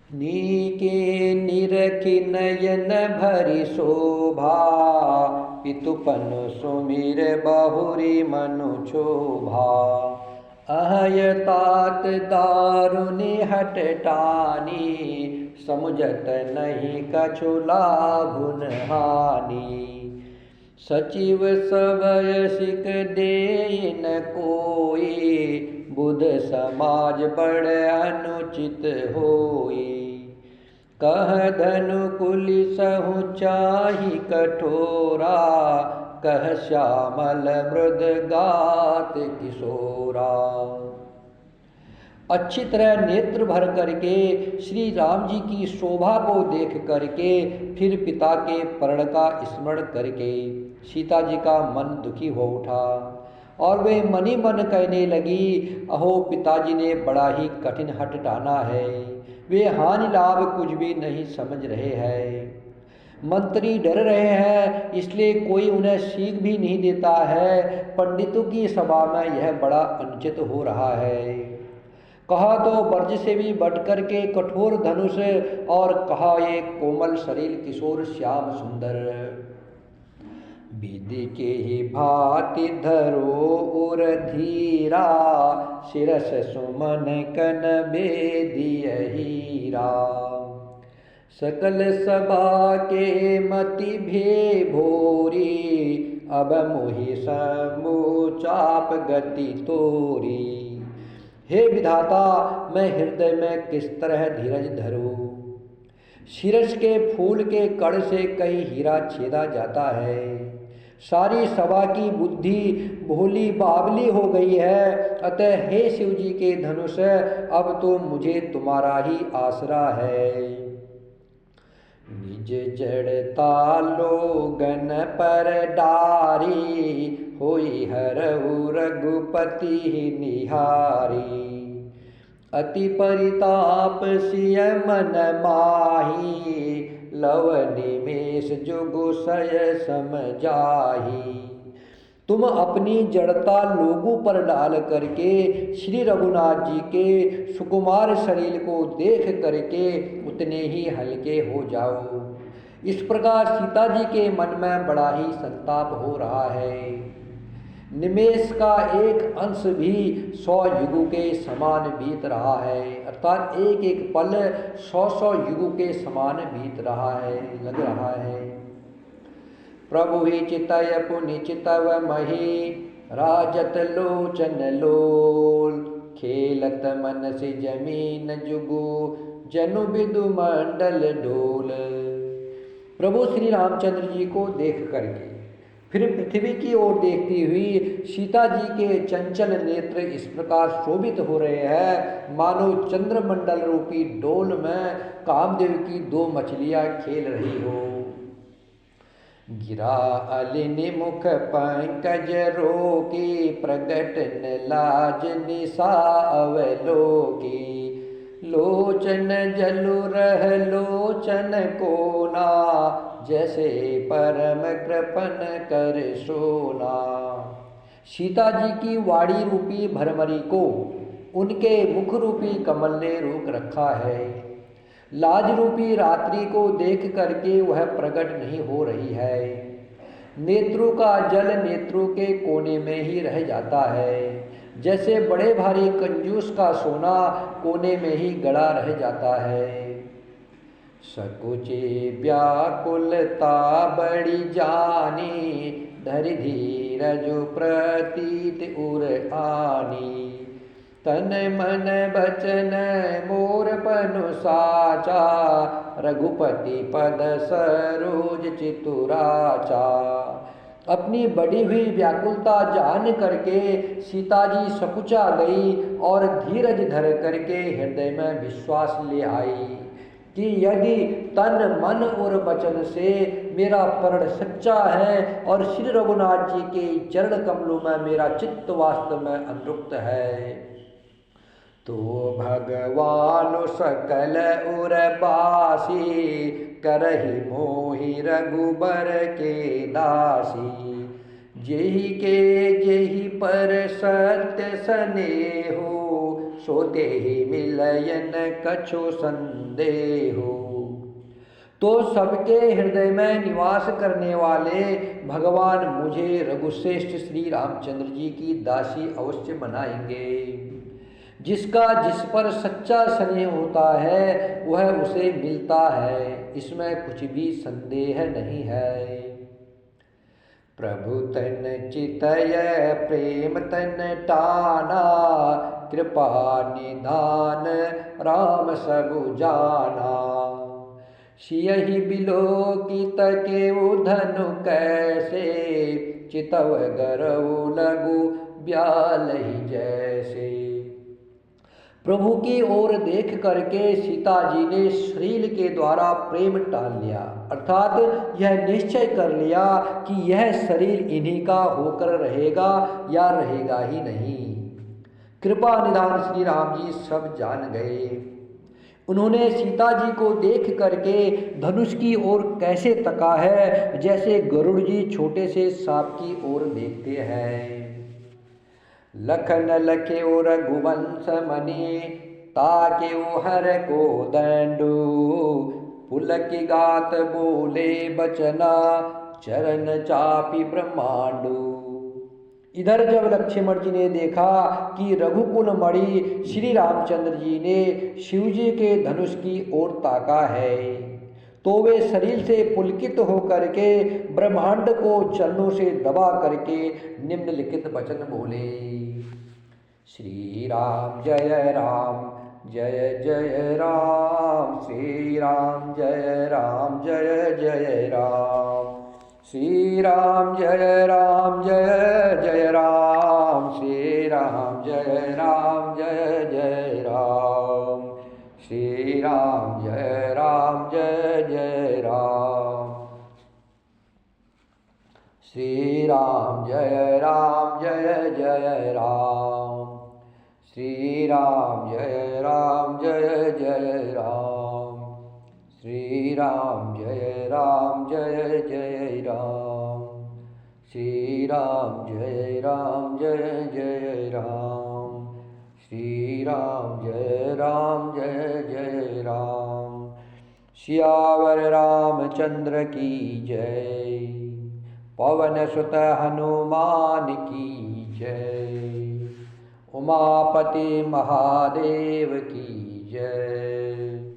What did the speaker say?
नीके निरखि नयन भरि शोभा, पितुपन सुमिर बहुरी मनु क्षोभा। अहय तात दारुनि हट टानी, समुझत नहीं कछु लाभुन हानि। सचिव सभय सिक देय न कोई, बुध समाज बड़ अनुचित होई। कह धनु कुलिसहु चाहि कठोरा, कह श्यामल मृद गात किशोरा। अच्छी तरह नेत्र भर करके श्री राम जी की शोभा को देख करके फिर पिता के प्रण का स्मरण करके सीता जी का मन दुखी हो उठा और वे मनी मन कहने लगी, अहो पिताजी ने बड़ा ही कठिन हठ टाना है, वे हानि लाभ कुछ भी नहीं समझ रहे हैं। मंत्री डर रहे हैं, इसलिए कोई उन्हें सीख भी नहीं देता है। पंडितों की सभा में यह बड़ा अनुचित हो रहा है। कहा तो वर्ज से भी बढ़ कर के कठोर धनुष, और कहा एक कोमल शरीर किशोर श्याम सुंदर। विधि के ही भांति धरो उर धीरा, शिरस सुमन कन बेदिय हीरा। सकल सभा के मति भे भोरी, अब मोहि समूचाप गति तोरी। हे विधाता, मैं हृदय में किस तरह धीरज धरूं। शिरस के फूल के कण से कहीं हीरा छेदा जाता है। सारी सभा की बुद्धि भोली बावली हो गई है। अतः हे शिव जी के धनुष, अब तो मुझे तुम्हारा ही आसरा है। निज जड़ता लोगन पर डारी, होई हरहु रघुपति निहारी। अति परिताप सिय मन माही, लव निमेष जुगु सय समझाही। तुम अपनी जड़ता लोगों पर डाल करके श्री रघुनाथ जी के सुकुमार शरीर को देख करके उतने ही हल्के हो जाओ। इस प्रकार सीता जी के मन में बड़ा ही संताप हो रहा है। निमेष का एक अंश भी 100 युगों के समान बीत रहा है, अर्थात एक एक पल 100 युगों के समान बीत रहा है, लग रहा है। प्रभु ही चितय पुनि चितव मही, राजत लोचन लोल। खेलत मन से जमीन जुगु, जनु बिदु मंडल डोल। प्रभु श्री रामचंद्र जी को देख करके फिर पृथ्वी की ओर देखती हुई सीता जी के चंचल नेत्र इस प्रकार शोभित हो रहे हैं, मानो चंद्रमंडल रूपी डोल में कामदेव की 2 मछलियां खेल रही हो। गिरा अलिनि मुख पंकज रोकी, प्रगट न लाज निशा अवलोकी। लोचन जलु रह लोचन कोना, जैसे परम कृपन कर सोना। सीता जी की वाड़ी रूपी भरमरी को उनके मुख रूपी कमल ने रोक रखा है। लाज रूपी रात्रि को देख करके वह प्रकट नहीं हो रही है। नेत्रों का जल नेत्रों के कोने में ही रह जाता है, जैसे बड़े भारी कंजूस का सोना कोने में ही गड़ा रह जाता है। सकुचे व्याकुलता बड़ी जानी, धरि धीरज प्रतीत उर आनी। तन मन बचन मोर पनु साचा, रघुपति पद सरोज चितुराचा। अपनी बढ़ी हुई व्याकुलता जान करके सीता जी सकुचा गई और धीरज धर करके हृदय में विश्वास ले आई कि यदि तन मन और वचन से मेरा प्रण सच्चा है और श्री रघुनाथ जी के चरण कमलों में मेरा चित्त वास्तव में अनुरक्त है, तो भगवान सकल उर बासी, करहि मोहि रघुबर के दासी। जेहि के जेहि पर सत्य स्नेहो, सोते ही मिलयन कछु संदेहो। तो सबके हृदय में निवास करने वाले भगवान मुझे रघुश्रेष्ठ श्री रामचंद्र जी की दासी अवश्य बनाएंगे। जिसका जिस पर सच्चा स्नेह होता है वह उसे मिलता है, इसमें कुछ भी संदेह नहीं है। प्रभु तन चितय प्रेम तन टाना, कृपा निधान राम सबु जाना। सियहि बिलोकित केउ धनु कैसे, चितव गरऊ लघु ब्यालहि जैसे। प्रभु की ओर देख करके सीता जी ने श्रील के द्वारा प्रेम टाल लिया, अर्थात यह निश्चय कर लिया कि यह शरीर इन्हीं का होकर रहेगा या रहेगा ही नहीं। कृपा निधान श्री राम जी सब जान गए। उन्होंने सीता जी को देख करके धनुष की ओर कैसे तका है, जैसे गरुड़ जी छोटे से सांप की ओर देखते हैं। लखन लख्यो रघुवंश मणि, ताक्यो हर को दंडू। पुलक गात बोले बचना, चरण चापी ब्रह्मांडू। इधर जब लक्ष्मण जी ने देखा कि रघुकुल मणि श्री रामचंद्र जी ने शिव जी के धनुष की ओर ताका है, तो वे शरीर से पुलकित होकर के ब्रह्मांड को चरणों से दबा करके निम्नलिखित वचन बोले। श्री राम जय राम जय जय राम, श्री राम जय राम जय जय राम। श्री राम जय राम जय जय राम, श्री राम जय राम जय जय राम। श्री राम जय राम जय जय राम। श्री राम जय राम जय जय राम। श्री राम जय राम जय जय राम। श्री राम जय राम जय जय राम। श्री राम जय राम जय जय राम। श्री राम जय राम जय जय राम। सियावर रामचंद्र की जय, पवन सुत हनुमान की जय। उमापति महादेव की जय।